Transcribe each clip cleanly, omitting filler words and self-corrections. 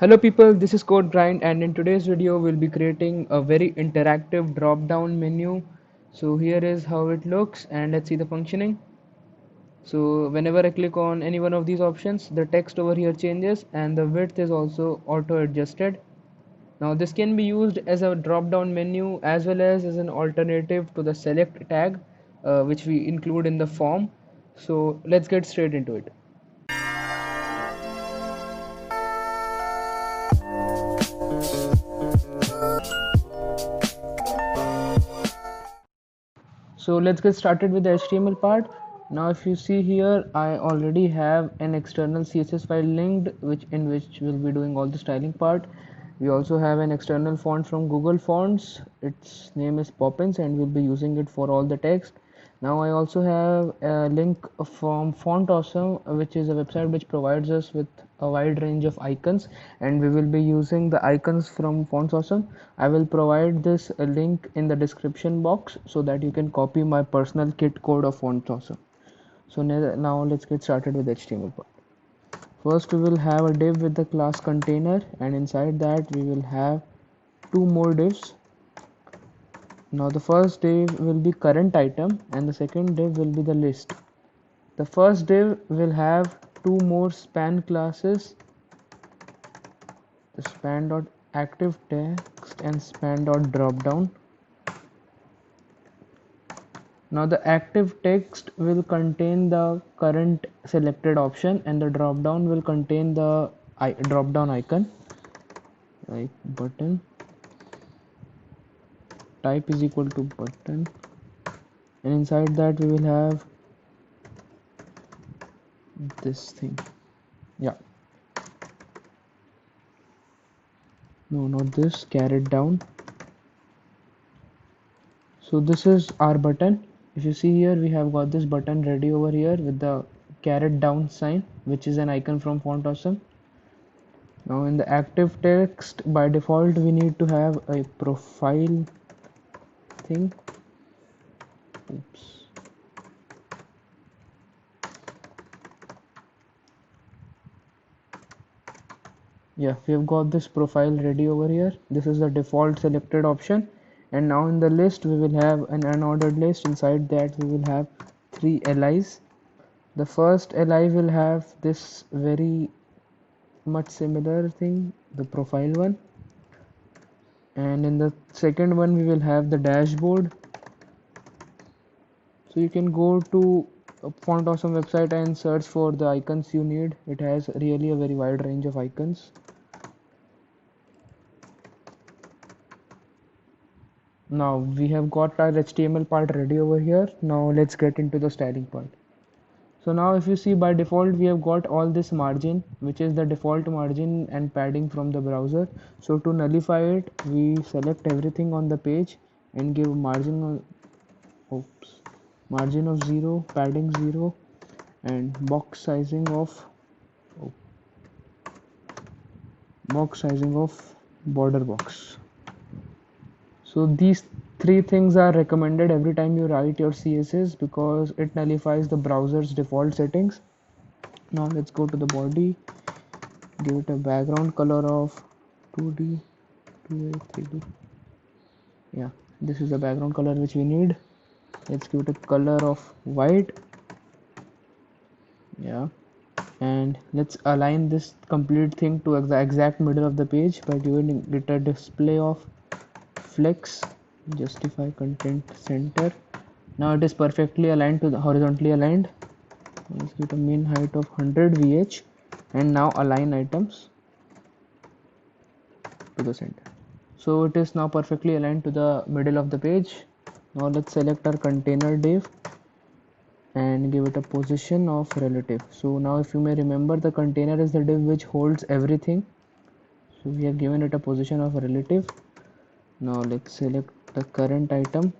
Hello people, this is Code Grind and in today's video we'll be creating a very interactive drop down menu. So here is how it looks and let's see the functioning. So whenever I click on any one of these options, the text over here changes and the width is also auto adjusted. Now this can be used as a drop down menu as well as an alternative to the select tag which we include in the form. So let's get straight into it. So let's get started with the HTML part. Now if you see here, I already have an external CSS file linked which we'll be doing all the styling part. We also have an external font from Google Fonts. Its name is Poppins and we'll be using it for all the text. Now I also have a link from Font Awesome, which is a website which provides us with a wide range of icons, and we will be using the icons from Fonts Awesome. I will provide this link in the description box so that you can copy my personal kit code of Fonts Awesome. So now let's get started with HTML part. First we will have a div with the class container, and inside that we will have two more divs. Now the first div will be current item and the second div will be the list. The first div will have two more span classes, the span.activeText and span.dropdown. Now the active text will contain the current selected option and the dropdown will contain the dropdown icon like button. Type is equal to button, and inside that we will have this thing. Yeah, no, not this, carrot down. So this is our button. If you see here, we have got this button ready over here with the carrot down sign, which is an icon from Font Awesome. Now in the active text, by default we need to have a profile thing. Oops. Yeah, we have got this profile ready over here. This is the default selected option, and now in the list we will have an unordered list. Inside that we will have three LIs. The first LI will have this very much similar thing, the profile one, and in the second one we will have the dashboard. So you can go to Font Awesome website and search for the icons you need. It has really a very wide range of icons. Now we have got our HTML part ready over here. Now let's get into the styling part. So now if you see, by default we have got all this margin, which is the default margin and padding from the browser. So to nullify it, we select everything on the page and give margin of 0, padding 0, and oh, box sizing of border box. So these three things are recommended every time you write your CSS because it nullifies the browser's default settings. Now let's go to the body, give it a background color of 2D, 2A, 3D. Yeah, this is the background color which we need. Let's give it a color of white. Yeah, and let's align this complete thing to the exact middle of the page by giving it a display of flex, justify content center. Now it is perfectly aligned to the horizontally aligned. Let's give it a mean height of 100 VH, and now align items to the center. So it is now perfectly aligned to the middle of the page. Now let's select our container div and give it a position of relative. So now if you may remember, the container is the div which holds everything. So we have given it a position of relative. Now let's select the current item.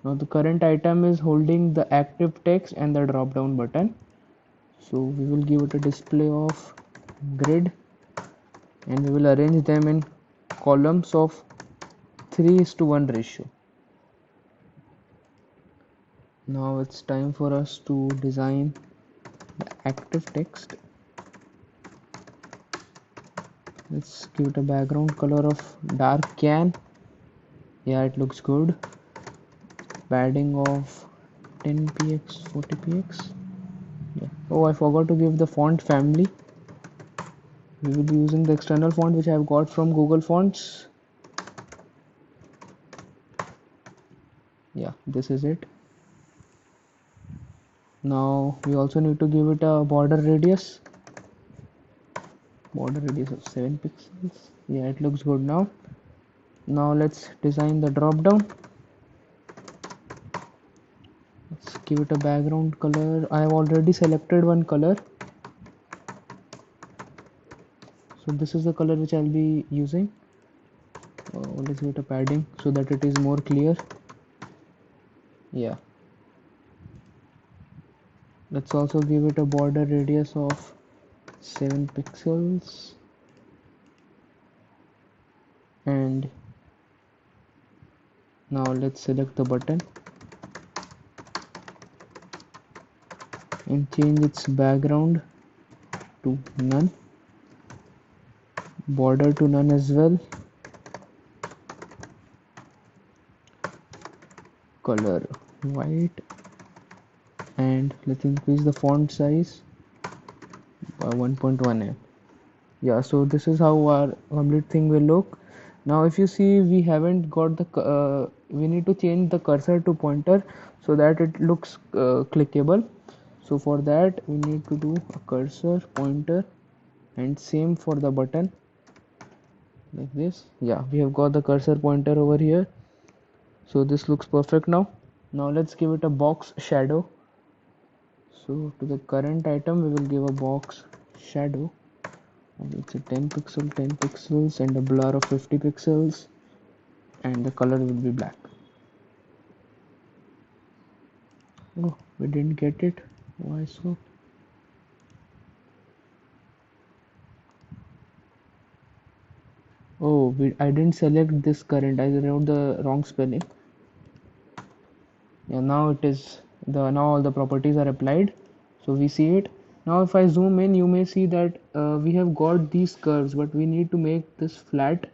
Now the current item is holding the active text and the drop down button. So we will give it a display of grid and we will arrange them in columns of 3:1 ratio. Now it's time for us to design the active text. Let's give it a background color of dark can. Yeah, it looks good. Padding of 10 px 40 px. Yeah. Oh, I forgot to give the font family. We will be using the external font which I have got from Google Fonts. Yeah, this is it. Now we also need to give it a border radius of 7 pixels. Yeah, it looks good now. Now let's design the drop down. Let's give it a background color. I have already selected one color, so this is the color which I'll be using. Let's give it a padding so that it is more clear. Yeah, let's also give it a border radius of 7 pixels, and now let's select the button and change its background to none, border to none as well, color white, and let's increase the font size by 1.1. Yeah, so this is how our complete thing will look. Now if you see, we haven't got the we need to change the cursor to pointer so that it looks clickable. So for that we need to do a cursor pointer, and same for the button, like this. Yeah, we have got the cursor pointer over here, so this looks perfect now. Now let's give it a box shadow. So to the current item we will give a box shadow, and it's a 10 pixels and a blur of 50 pixels, and the color will be black. Oh, we didn't get it. Why so? Oh, I didn't select this current. I wrote the wrong spelling. Yeah, now it is now all the properties are applied, so we see it. Now if I zoom in, you may see that we have got these curves, but we need to make this flat.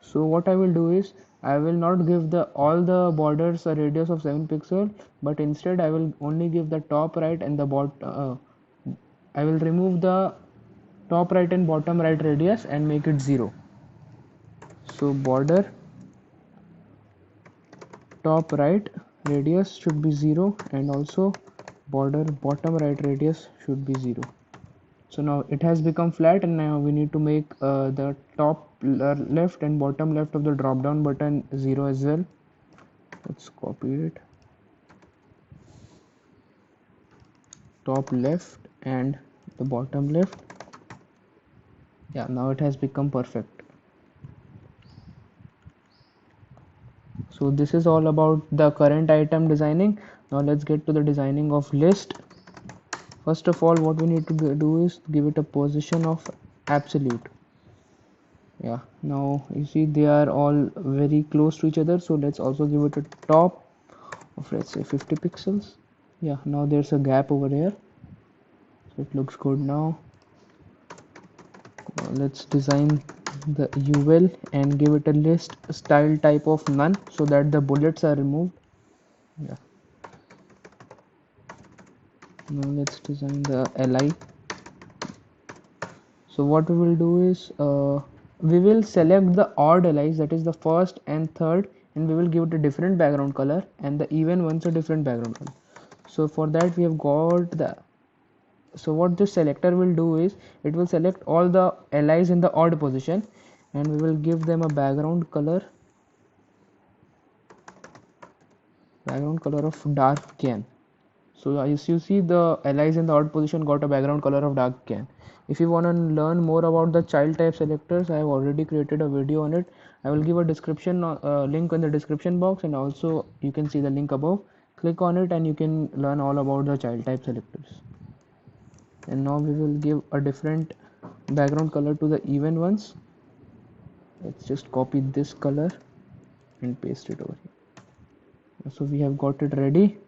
So what I will do is, I will not give the all the borders a radius of 7 pixel, but instead I will only give the top right and the I will remove the top right and bottom right radius and make it 0. So border top right radius should be 0, and also border bottom right radius should be 0. So now it has become flat, and now we need to make the top left and bottom left of the drop down button 0 as well. Let's copy it, top left and the bottom left. Yeah, now it has become perfect. So this is all about the current item designing. Now let's get to the designing of list. First of all, what we need to do is give it a position of absolute. Yeah, now you see they are all very close to each other, so let's also give it a top of, let's say, 50 pixels. Yeah, now there's a gap over here, so it looks good now. Now let's design the UL and give it a list style type of none so that the bullets are removed. Yeah, now let's design the li. So what we will do is, we will select the odd li's, that is the first and third, and we will give it a different background color, and the even ones a different background color. So for that we have got the, so what this selector will do is, it will select all the li's in the odd position, and we will give them a background color of dark can. So as you see, the allies in the odd position got a background color of dark can. If you want to learn more about the child type selectors, I have already created a video on it. I will give a description link in the description box, and also you can see the link above. Click on it and you can learn all about the child type selectors. And now we will give a different background color to the even ones. Let's just copy this color and paste it over here. So we have got it ready.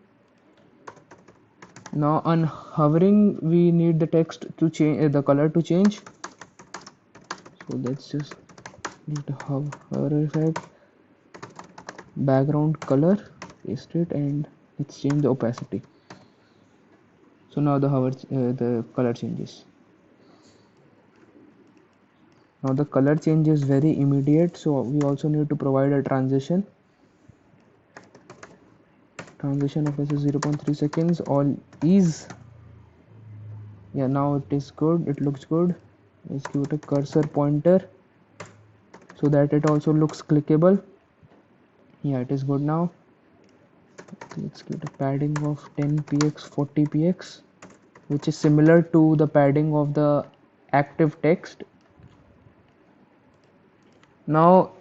Now on hovering, we need the text to change, the color to change. So let's just get a hover effect, background color, paste it, and let's change the opacity. So now the color changes. Now the color change is very immediate, so we also need to provide a transition of let's say 0.3 seconds. All is, yeah, now it is good, it looks good. Let's give it a cursor pointer so that it also looks clickable. Yeah, it is good now. Let's give it a padding of 10 px 40 px, which is similar to the padding of the active text. Now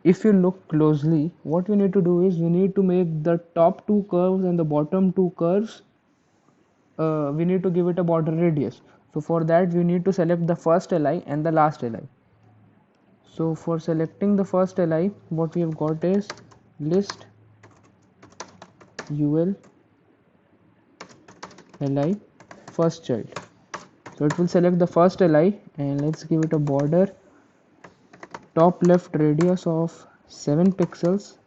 if you look closely, what we need to do is we need to make the top two curves and the bottom two curves, we need to give it a border radius. So for that we need to select the first li and the last li. So for selecting the first li, what we have got is list ul li first child. So it will select the first li, and let's give it a border top left radius of 7 pixels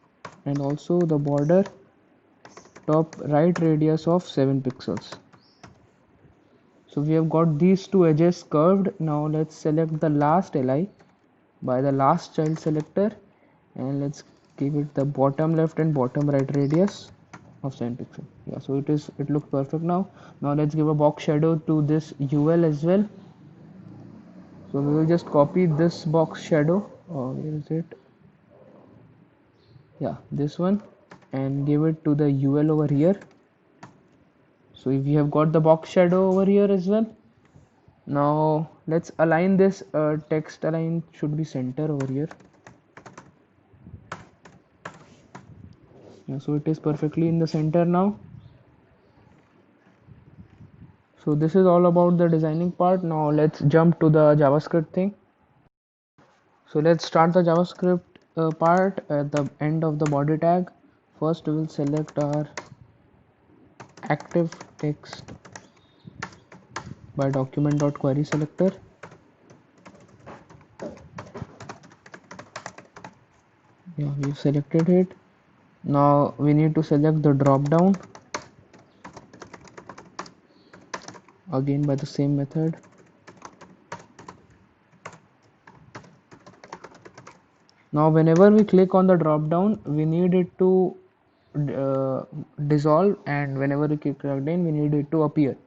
and also the border top right radius of 7 pixels. So we have got these two edges curved. Now let's select the last li by the last child selector, and let's give it the bottom left and bottom right radius of 7 pixel. Yeah, so it looks perfect now. Now let's give a box shadow to this ul as well. So we will just copy this box shadow, where is it, yeah, this one, and give it to the ul over here. So if we have got the box shadow over here as well. Now let's align this, text align should be center over here. Yeah, so it is perfectly in the center now. So this is all about the designing part. Now let's jump to the JavaScript thing. So let's start the JavaScript part at the end of the body tag. First we will select our active text by document.query selector. Yeah, we've selected it. Now we need to select the drop down again by the same method. Now whenever we click on the drop down, we need it to uh, dissolve, and whenever we click again, we need it to appear.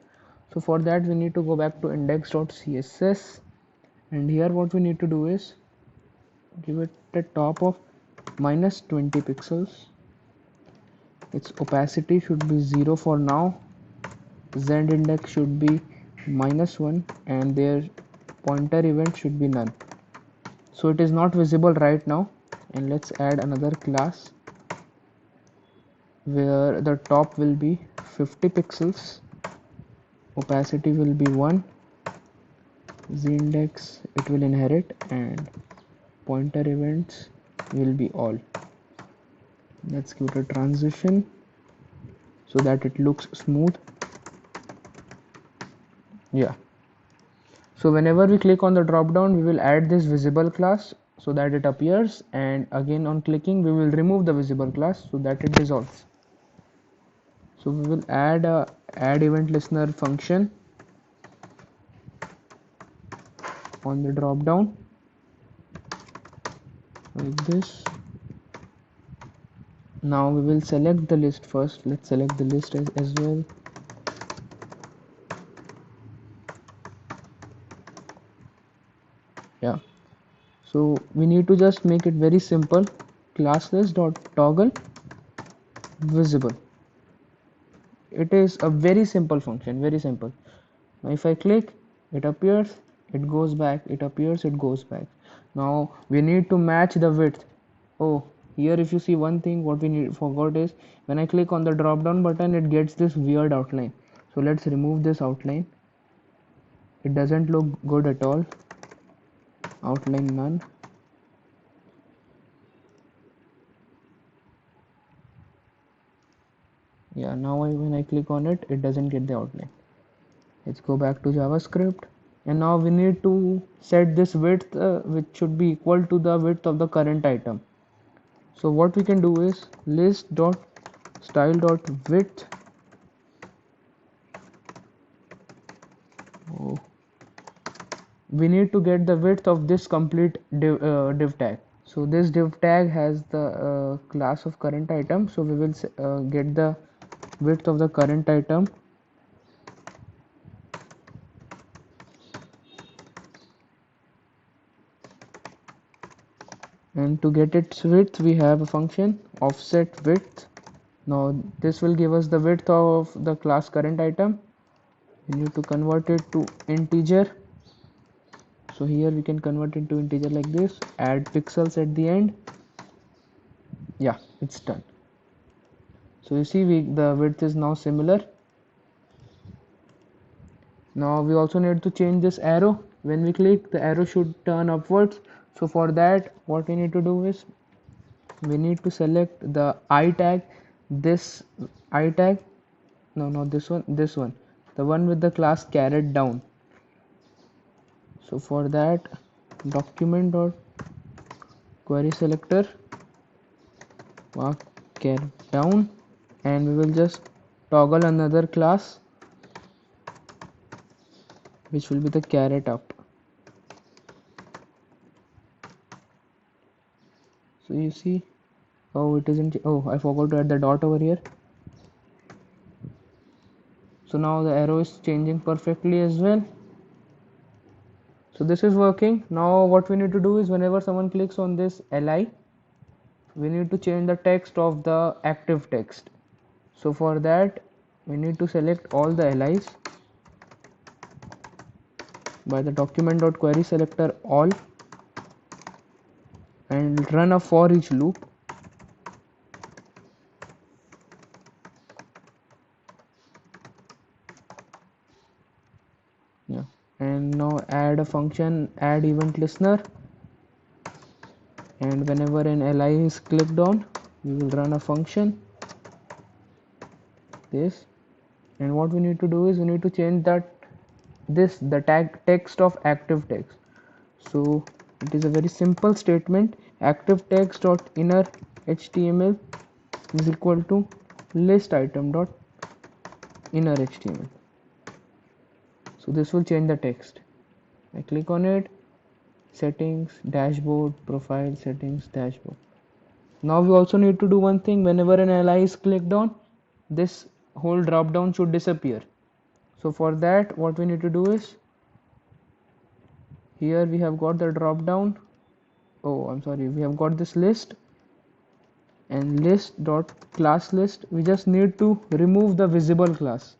So for that we need to go back to index.css, and here what we need to do is give it a top of minus 20 pixels. Its opacity should be 0 for now. Z index should be -1, and their pointer event should be none. So it is not visible right now, and let's add another class where the top will be 50 pixels, opacity will be 1, z index it will inherit, and pointer events will be all. Let's give it a transition so that it looks smooth. Yeah, so whenever we click on the drop down, we will add this visible class so that it appears, and again on clicking we will remove the visible class so that it dissolves. So we will add a add event listener function on the drop down like this. Now we will select the list first. Let's select the list as well. Yeah, so we need to just make it very simple. Class list dot toggle visible. It is a very simple function, very simple. Now if I click, it appears, it goes back, it appears, it goes back. Now we need to match the width. Oh, here if you see one thing, what we forgot is when I click on the drop down button, it gets this weird outline. So let's remove this outline. It doesn't look good at all. Outline none. Yeah, now when I click on it, it doesn't get the outline. Let's go back to JavaScript. And now we need to set this width which should be equal to the width of the current item. So what we can do is list dot style dot width. Oh, we need to get the width of this complete div tag. So this div tag has the class of current item, so we will get the width of the current item. And to get its width we have a function offset width. Now this will give us the width of the class current item. We need to convert it to integer. So here we can convert it to integer like this, add pixels at the end. Yeah, it's done. So you see the width is now similar. Now we also need to change this arrow. When we click, the arrow should turn upwards. So for that what we need to do is we need to select the I tag, this I tag, no, not this one, the one with the class caret down. So for that, document dot query selector mark caret down, and we will just toggle another class which will be the caret up. So you see, oh, it isn't, oh, I forgot to add the dot over here. So now the arrow is changing perfectly as well. So this is working. Now what we need to do is whenever someone clicks on this li, we need to change the text of the active text. So for that we need to select all the li's by the document.query selector all and run a for each loop. Yeah, and now add a function add event listener, and whenever an li is clicked on we will run a function this. And what we need to do is we need to change that the tag text of active text. So it is a very simple statement, active text dot inner html is equal to list item dot inner html. So this will change the text. I click on it, settings, dashboard, profile, settings, dashboard. Now we also need to do one thing. Whenever an li is clicked on, this whole drop down should disappear. So for that what we need to do is, here we have got the drop down, oh I'm sorry, we have got this list, and list dot class list, we just need to remove the visible class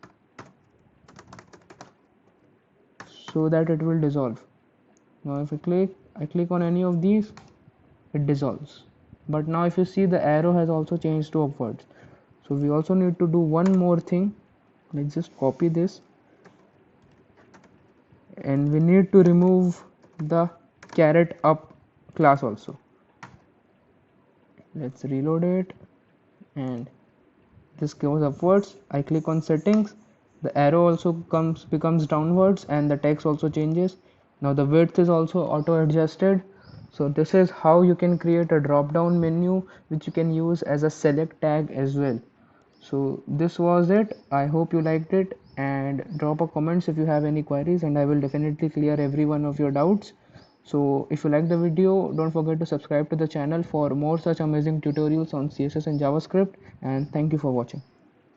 so that it will dissolve. Now if I click on any of these, it dissolves. But now if you see, the arrow has also changed to upwards. So we also need to do one more thing. Let's just copy this, and we need to remove the caret up class also. Let's reload it, and this goes upwards. I click on settings, the arrow also becomes downwards, and the text also changes. Now the width is also auto adjusted. So this is how you can create a drop down menu which you can use as a select tag as well. So this was it. I hope you liked it, and drop a comments if you have any queries, and I will definitely clear every one of your doubts. So if you like the video, don't forget to subscribe to the channel for more such amazing tutorials on CSS and JavaScript, and thank you for watching.